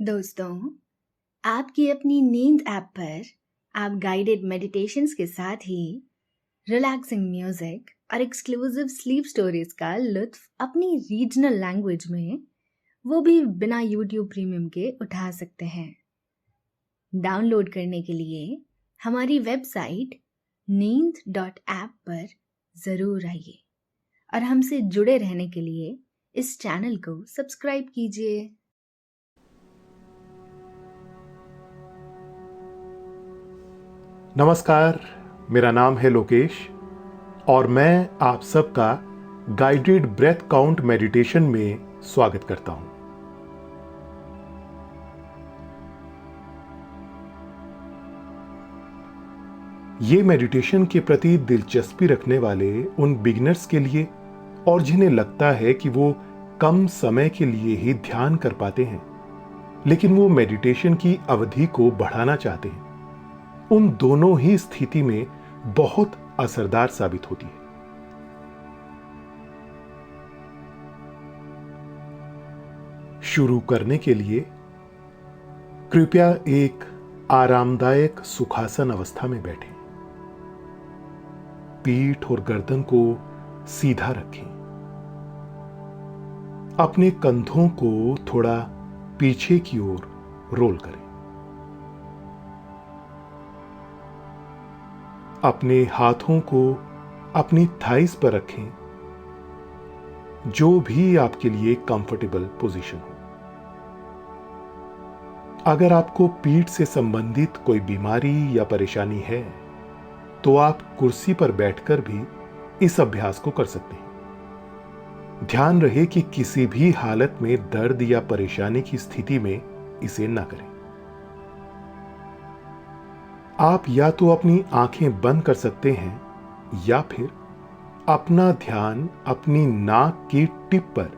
दोस्तों, आपकी अपनी नींद ऐप पर आप गाइडेड मेडिटेशंस के साथ ही रिलैक्सिंग म्यूजिक और एक्सक्लूसिव स्लीप स्टोरीज का लुत्फ अपनी रीजनल लैंग्वेज में, वो भी बिना यूट्यूब प्रीमियम के उठा सकते हैं। डाउनलोड करने के लिए हमारी वेबसाइट नींद.ऐप पर ज़रूर आइए और हमसे जुड़े रहने के लिए इस चैनल को सब्सक्राइब कीजिए। नमस्कार, मेरा नाम है लोकेश और मैं आप सबका गाइडेड ब्रेथ काउंट मेडिटेशन में स्वागत करता हूं। ये मेडिटेशन के प्रति दिलचस्पी रखने वाले उन बिगिनर्स के लिए और जिन्हें लगता है कि वो कम समय के लिए ही ध्यान कर पाते हैं, लेकिन वो मेडिटेशन की अवधि को बढ़ाना चाहते हैं, उन दोनों ही स्थिति में बहुत असरदार साबित होती है। शुरू करने के लिए कृपया एक आरामदायक सुखासन अवस्था में बैठें। पीठ और गर्दन को सीधा रखें। अपने कंधों को थोड़ा पीछे की ओर रोल करें। अपने हाथों को अपनी थाइस पर रखें, जो भी आपके लिए कंफर्टेबल पोजीशन हो। अगर आपको पीठ से संबंधित कोई बीमारी या परेशानी है, तो आप कुर्सी पर बैठकर भी इस अभ्यास को कर सकते हैं। ध्यान रहे कि किसी भी हालत में दर्द या परेशानी की स्थिति में इसे न करें। आप या तो अपनी आंखें बंद कर सकते हैं या फिर अपना ध्यान अपनी नाक की टिप पर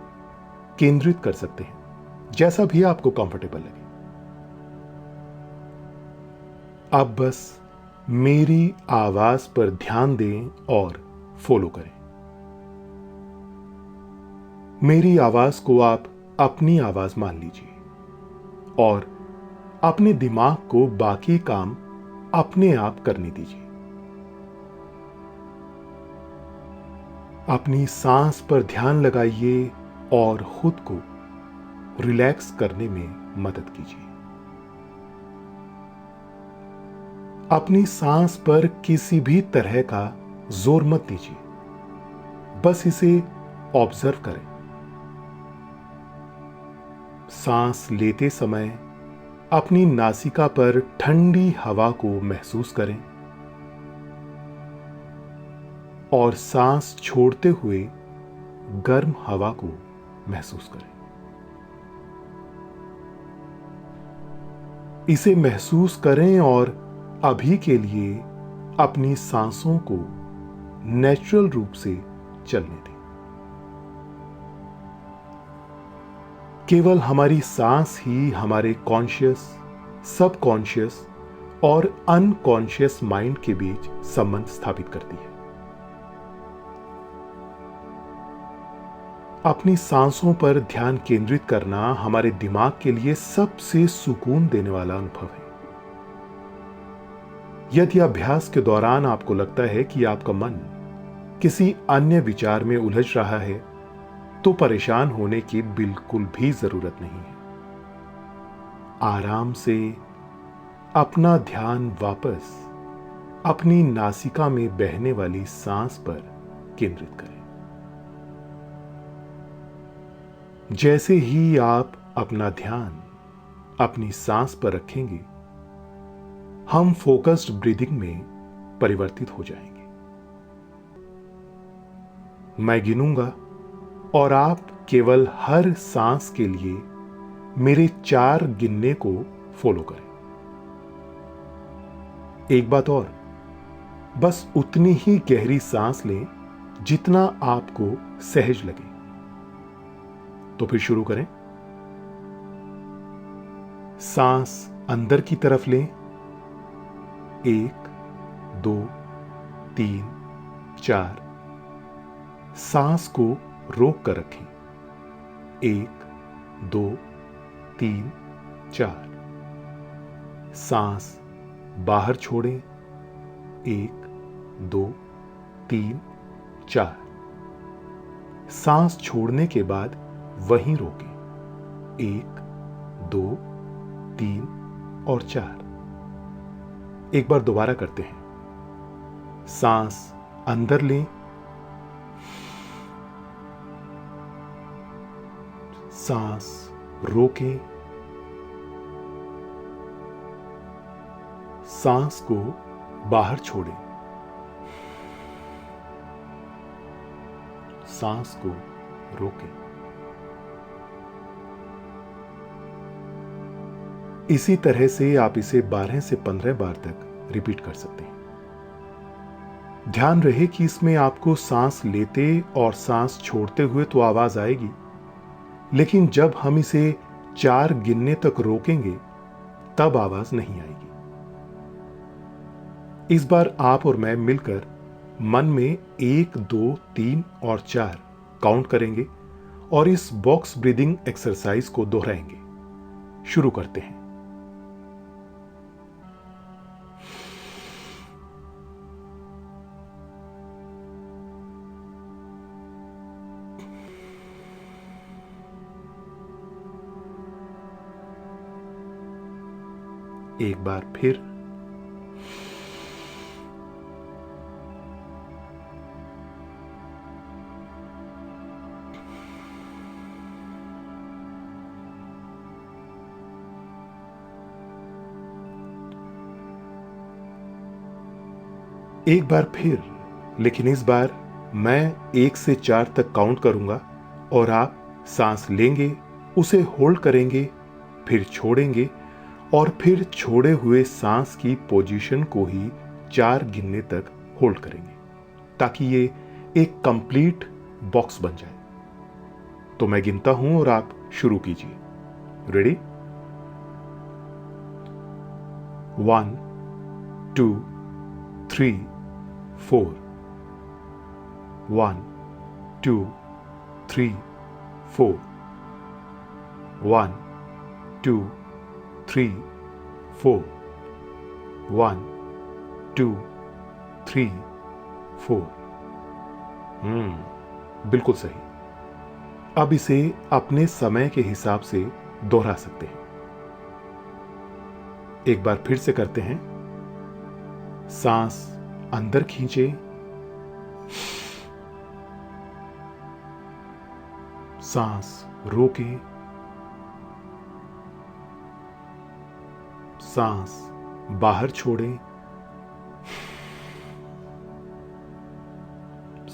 केंद्रित कर सकते हैं, जैसा भी आपको कंफर्टेबल लगे। अब बस मेरी आवाज पर ध्यान दें और फॉलो करें। मेरी आवाज को आप अपनी आवाज मान लीजिए और अपने दिमाग को बाकी काम अपने आप करने दीजिए। अपनी सांस पर ध्यान लगाइए और खुद को रिलैक्स करने में मदद कीजिए। अपनी सांस पर किसी भी तरह का जोर मत दीजिए, बस इसे ऑब्जर्व करें। सांस लेते समय अपनी नासिका पर ठंडी हवा को महसूस करें और सांस छोड़ते हुए गर्म हवा को महसूस करें। इसे महसूस करें और अभी के लिए अपनी सांसों को नेचुरल रूप से चलने दें। केवल हमारी सांस ही हमारे कॉन्शियस, सबकॉन्शियस और अनकॉन्शियस माइंड के बीच संबंध स्थापित करती है। अपनी सांसों पर ध्यान केंद्रित करना हमारे दिमाग के लिए सबसे सुकून देने वाला अनुभव है। यदि अभ्यास के दौरान आपको लगता है कि आपका मन किसी अन्य विचार में उलझ रहा है, तो परेशान होने की बिल्कुल भी जरूरत नहीं है। आराम से अपना ध्यान वापस अपनी नासिका में बहने वाली सांस पर केंद्रित करें। जैसे ही आप अपना ध्यान अपनी सांस पर रखेंगे, हम फोकस्ड ब्रीदिंग में परिवर्तित हो जाएंगे। मैं गिनूंगा और आप केवल हर सांस के लिए मेरे 4 गिनने को फॉलो करें। एक बात और, बस उतनी ही गहरी सांस लें जितना आपको सहज लगे। तो फिर शुरू करें। सांस अंदर की तरफ लें। 1, 2, 3, 4। सांस को रोक कर रखें। 1, 2, 3, 4। सांस बाहर छोड़ें, 1 2 3 4। सांस छोड़ने के बाद वहीं रोकें, 1 2 3 और 4। एक बार दोबारा करते हैं। सांस अंदर लें, सांस रोकें, सांस को बाहर छोड़ें, सांस को रोकें। इसी तरह से आप इसे 12 से 15 बार तक रिपीट कर सकते हैं। ध्यान रहे कि इसमें आपको सांस लेते और सांस छोड़ते हुए तो आवाज आएगी, लेकिन जब हम इसे 4 गिनने तक रोकेंगे तब आवाज नहीं आएगी। इस बार आप और मैं मिलकर मन में 1 2 3 और 4 काउंट करेंगे और इस बॉक्स ब्रीदिंग एक्सरसाइज को दोहराएंगे। शुरू करते हैं। एक बार फिर, एक बार फिर, लेकिन इस बार मैं 1 से 4 तक काउंट करूंगा और आप सांस लेंगे, उसे होल्ड करेंगे, फिर छोड़ेंगे और फिर छोड़े हुए सांस की पोजीशन को ही 4 गिनने तक होल्ड करेंगे, ताकि ये एक कंप्लीट बॉक्स बन जाए। तो मैं गिनता हूं और आप शुरू कीजिए। रेडी? 1 2 3 4 1 2 3 4 1 2 3 4 1 2 3 4। बिल्कुल सही। अब इसे अपने समय के हिसाब से दोहरा सकते हैं। एक बार फिर से करते हैं। सांस अंदर खींचे, सांस रोकें, सांस बाहर छोड़ें,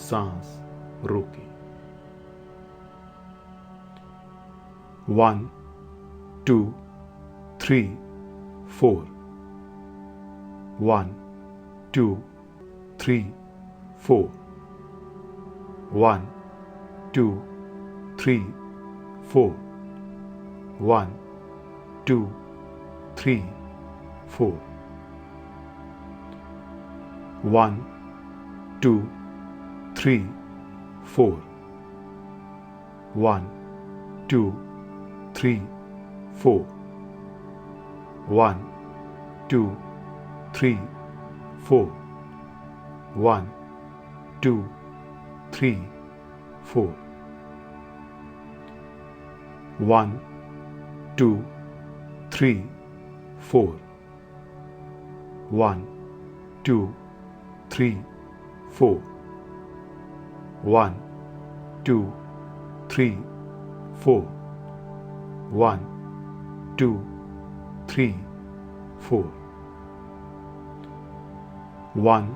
सांस रोकें। 1 2 3 4 1 2 3 4 1 2 3 4 1 2 3 4 1 2 3 4 1 2 3 4 1 2 3 4 1 2 3 4 1 2 3 4 1 2 3 4 1 2 3 4 1 2 3 4 1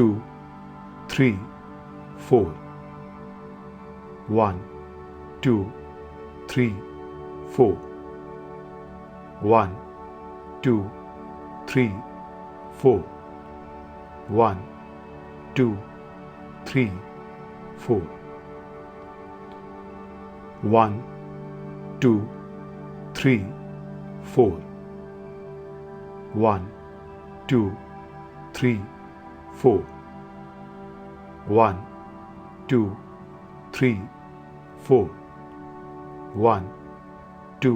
2 3 4 1 2 3 4 1 2 3 4 1 2 3 4 1 2 3 4 1 2 3 4 1 2 3 4 1 2